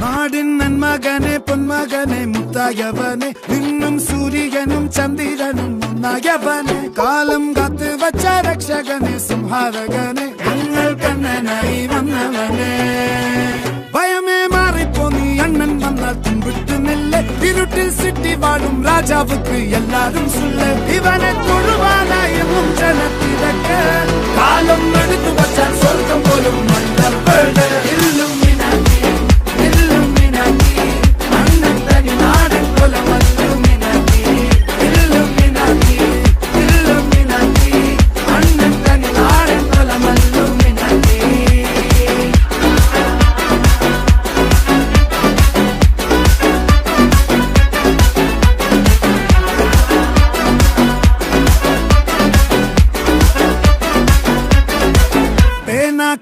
നാടിൻ നന്മകനെ പൊന്മകനെ മുത്തായവനെ നിന്നും സൂര്യനും ചന്ദ്രനും ഒന്നായവനെ കാലം കാത്ത് വച്ച രക്ഷകനെ സംഹാരകനെ ഞങ്ങൾ കണ്ണനായി വന്നവനെ ഭയമേ മാറിപ്പോ നീ അണ്ണൻ വന്നാൽ തുമ്പിട്ടുന്നില്ല ഇരുട്ടിൽ സിറ്റി വാഴും രാജാവുക്ക് എല്ലാരും സുല്ല ഇവനെ തൊഴുവാനായും ജനത്തിരക്ക് കാലം എടുത്തു വച്ചാൽ സ്വർഗം പോലും മണ്ണർപ്പേട്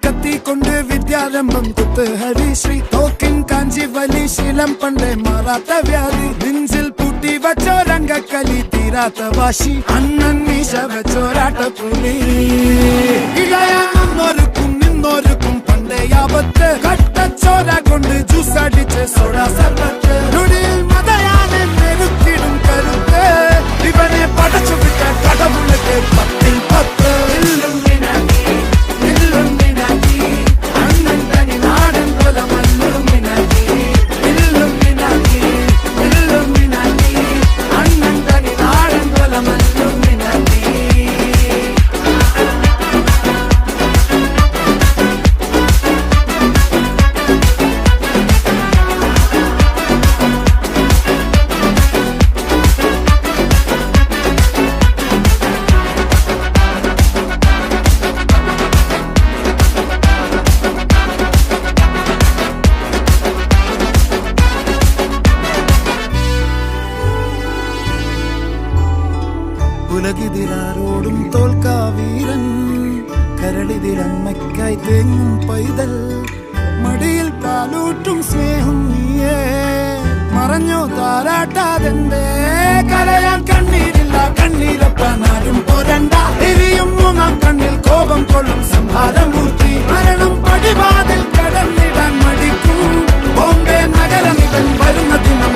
കത്തിക്കൊണ്ട് വിദ്യാരംഭം കുത്ത് ഹരിശ്രീ തോക്കിൻ കാഞ്ചി വലി ശീലം പണ്ടേ മാറാത്ത വ്യാധി നെഞ്ചിൽ പൂട്ടി വച്ചോരംഗക്കലി തീരാത്ത വാശി അണ്ണൻ മീശ വെച്ചോരാട്ട പുലി ഇളയാന്നൊരുക്കും നിന്നൊരുക്കും പണ്ടേ ആപത്ത് കട്ടച്ചോര കൊണ്ട് ജ്യൂസ് അടിച്ച് സോഡാ സർബത്ത് നൊടിയിൽ മതയാനെ നെരുക്കിടും കരുത്ത് ഇവനെ പടച്ചു വിട്ട കടവുള്ളക്ക് 10-10 ഉലകിതിരാരോടും തോൽക്കാവീരൻ കരളിതിരമ്മയ്ക്കായി തേങ്ങും പൈതൽ മടിയിൽ പാലൂട്ടും സ്നേഹം നീയേ മറഞ്ഞോ താരാട്ടാതെന്റെ കരയാൻ കണ്ണീരില്ല കണ്ണീരപ്പനാരും പോരണ്ട എരിയും മൂന്നാം കണ്ണിൽ കോപം കൊള്ളും സംഹാരമൂർത്തി മരണം പടിവാതിൽ കടന്നിടാൻ മടിക്കും ബോംബെ നഗരമിവൻ വരുന്ന ദിനം